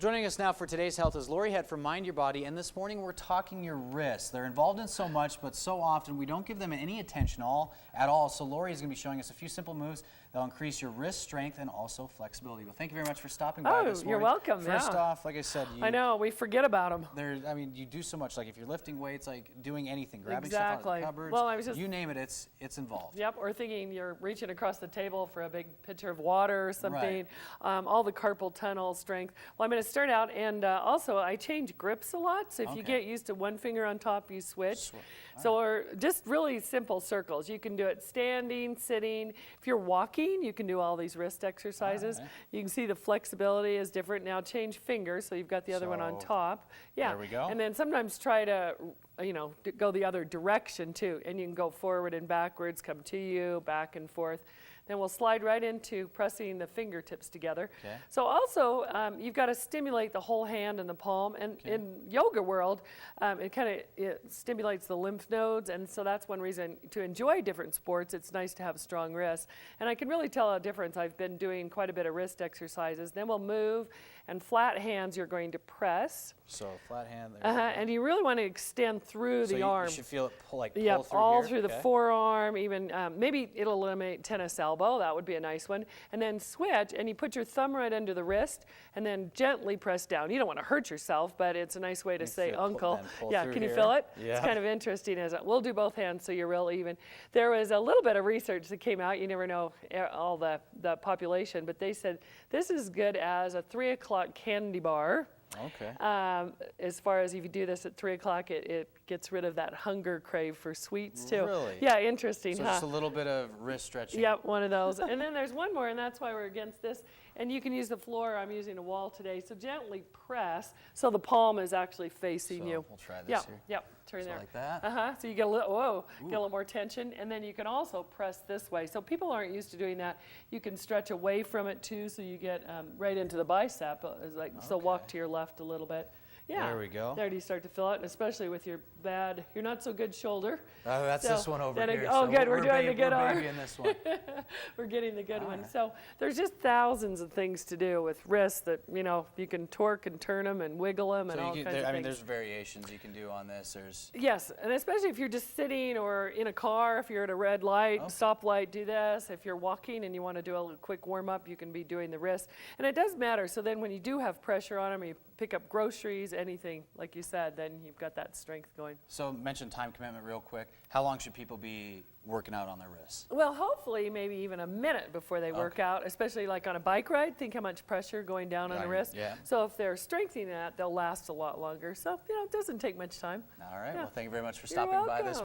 Joining us now for today's health is Lori Head from Mind Your Body, and this morning we're talking your wrists. They're involved in so much, but so often we don't give them any attention at all. So Lori is going to be showing us a few simple moves that'll increase your wrist strength and also flexibility. Well, thank you very much for stopping by this morning. You're welcome. First off, like I said, I know we forget about them. I mean, you do so much. Like if you're lifting weights, like doing anything, grabbing stuff out of the cupboards. Well, I was just, you name it, it's involved. Yep. Or thinking you're reaching across the table for a big pitcher of water or something. Right. All the carpal tunnel strength. Well, I'm going to start out, and also I change grips a lot. So if you get used to one finger on top, you switch. So or just really simple circles. You can do it standing, sitting. If you're walking, you can do all these wrist exercises. Right. You can see the flexibility is different. Now change fingers, so you've got the other one on top. Yeah. There we go. And then sometimes try to, go the other direction too. And you can go forward and backwards, come to you, back and forth. Then we'll slide right into pressing the fingertips together. Okay. So also, you've got to stimulate the whole hand and the palm. And in yoga world, it stimulates the lymph nodes. And so that's one reason to enjoy different sports. It's nice to have strong wrists. And I can really tell a difference. I've been doing quite a bit of wrist exercises. Then we'll move, and flat hands you're going to press. So flat hand. And you really want to extend through the arm. You should feel it pull Yep, through all here. through the forearm, even maybe it'll eliminate tennis elbow. That would be a nice one. And then switch, and you put your thumb right under the wrist, and then gently press down. You don't want to hurt yourself, but it's a nice way to say uncle. Yeah, can you feel it? Yeah. It's kind of interesting. We'll do both hands so you're real even. There was a little bit of research that came out. You never know all the population, but they said this is good as a 3 o'clock candy bar. Okay. As far as if you do this at 3 o'clock, it gets rid of that hunger crave for sweets too. Really? Yeah, interesting, so just a little bit of wrist stretching. Yep, one of those. And then there's one more, and that's why we're against this. And you can use the floor. I'm using a wall today. So gently press so the palm is actually facing you. We'll try this here. Yep, turn there. Like that? So you get a little, get a little more tension. And then you can also press this way. So people aren't used to doing that. You can stretch away from it too, so you get right into the bicep. So walk to your left a little bit. Yeah. There we go. There you start to fill it, and especially with your you're not so good shoulder. Oh, that's this one over here. Oh, good. We're doing the good arm. We're in this one. We're getting the good one. So there's just thousands of things to do with wrists that, you can torque and turn them and wiggle them and all kinds of things. I mean, there's variations you can do on this. Yes, and especially if you're just sitting or in a car, if you're at a red light, stoplight, do this. If you're walking and you want to do a little quick warm-up, you can be doing the wrist. And it does matter. So then when you do have pressure on them, you pick up groceries, anything, like you said, then you've got that strength going. So mention time commitment real quick. How long should people be working out on their wrists? Well, hopefully maybe even a minute before they work out, especially like on a bike ride. Think how much pressure going down on the wrist. Yeah. So if they're strengthening that, they'll last a lot longer. So, it doesn't take much time. All right. Yeah. Well, thank you very much for You're stopping by welcome. this